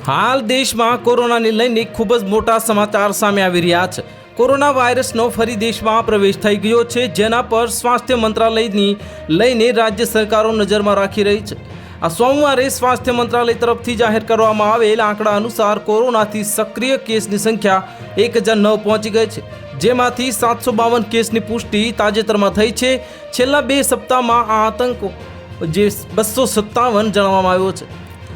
હાલ દેશમાં કોરોનાને લઈને ખૂબ જ મોટા સમાચાર સામે આવી રહ્યા છે। કોરોના વાયરસનો ફરી દેશમાં પ્રવેશ થઈ ગયો છે, જેના પર સ્વાસ્થ્ય મંત્રાલયની લઈને રાજ્ય સરકારો નજરમાં રાખી રહી છે। આ સોમવારે સ્વાસ્થ્ય મંત્રાલય તરફથી જાહેર કરવામાં આવેલ આંકડા અનુસાર કોરોનાથી સક્રિય કેસની સંખ્યા 1009 પહોંચી ગઈ છે, જેમાંથી 752 કેસની પુષ્ટિ તાજેતરમાં થઈ છે। છેલ્લા 2 સપ્તાહમાં આ આતંક જે 257 જણાવવામાં આવ્યો છે।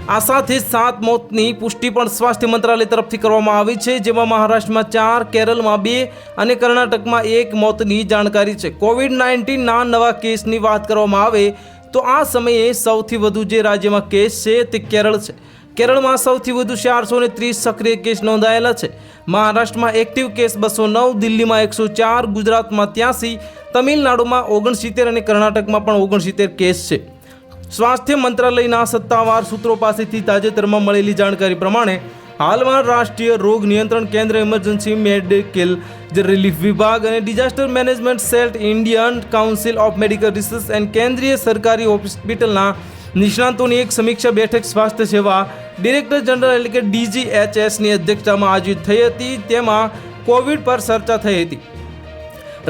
આ સાથે 7 મોતની પુષ્ટિ પણ સ્વાસ્થ્ય મંત્રાલય તરફથી કરવામાં આવી છે, જેમાં મહારાષ્ટ્રમાં 4, કેરળમાં 2 અને કર્ણાટકમાં 1 મોતની જાણકારી છે। કોવિડ-19ના નવા કેસની વાત કરવામાં આવે તો આ સમયે સૌથી વધુ જે રાજ્યમાં કેસ છે તે કેરળ છે। કેરળમાં સૌથી વધુ 430 સક્રિય કેસ નોંધાયેલા છે। મહારાષ્ટ્રમાં એક્ટિવ કેસ 209, દિલ્હીમાં 104, ગુજરાતમાં 83, તમિલનાડુમાં 69 અને કર્ણાટકમાં પણ 69 કેસ છે। સ્વાસ્થ્ય મંત્રાલયના સત્તાવાર સૂત્રો પાસેથી તાજેતરમાં મળેલી જાણકારી પ્રમાણે હાલમાં રાષ્ટ્રીય રોગ નિયંત્રણ કેન્દ્ર, ઇમરજન્સી મેડિકલ રિલીફ વિભાગ અને disaster management cell, Indian council of medical research and કેન્દ્રીય સરકારી હોસ્પિટલના નિષ્ણાતોની એક સમીક્ષા બેઠક સ્વાસ્થ્ય સેવા ડિરેક્ટર જનરલ એટલે કે DGHSની અધ્યક્ષતામાં આયોજિત થઈ હતી। તેમાં કોવિડ પર ચર્ચા થઈ હતી।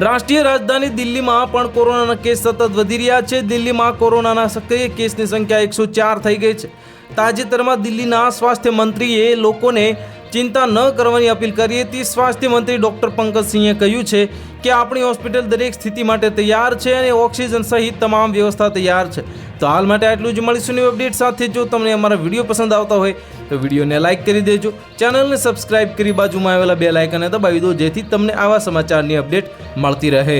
રાષ્ટ્રીય રાજધાની દિલ્હીમાં પણ કોરોનાના કેસ સતત વધી રહ્યા છે। દિલ્હીમાં કોરોનાના સક્રિય કેસની સંખ્યા 104 થઈ ગઈ છે। તાજેતરમાં દિલ્હીના સ્વાસ્થ્ય મંત્રીએ લોકોને ચિંતા ન કરવાની અપીલ કરી હતી। સ્વાસ્થ્ય મંત્રી ડૉક્ટર પંકજસિંહે કહ્યું છે કે આપણી હોસ્પિટલ દરેક સ્થિતિ માટે તૈયાર છે અને ઓક્સિજન સહિત તમામ વ્યવસ્થા તૈયાર છે। તો હાલ માટે આટલું જ। મળીશું નવી અપડેટ સાથે। જો તમને અમારા વિડીયો પસંદ આવતા હોય તો વિડીયોને લાઇક કરી દેજો, ચેનલને સબસ્ક્રાઇબ કરી બાજુમાં આવેલા બેલ આઇકનને દબાવી દો, જેથી તમને આવા સમાચારની અપડેટ મળતી રહે।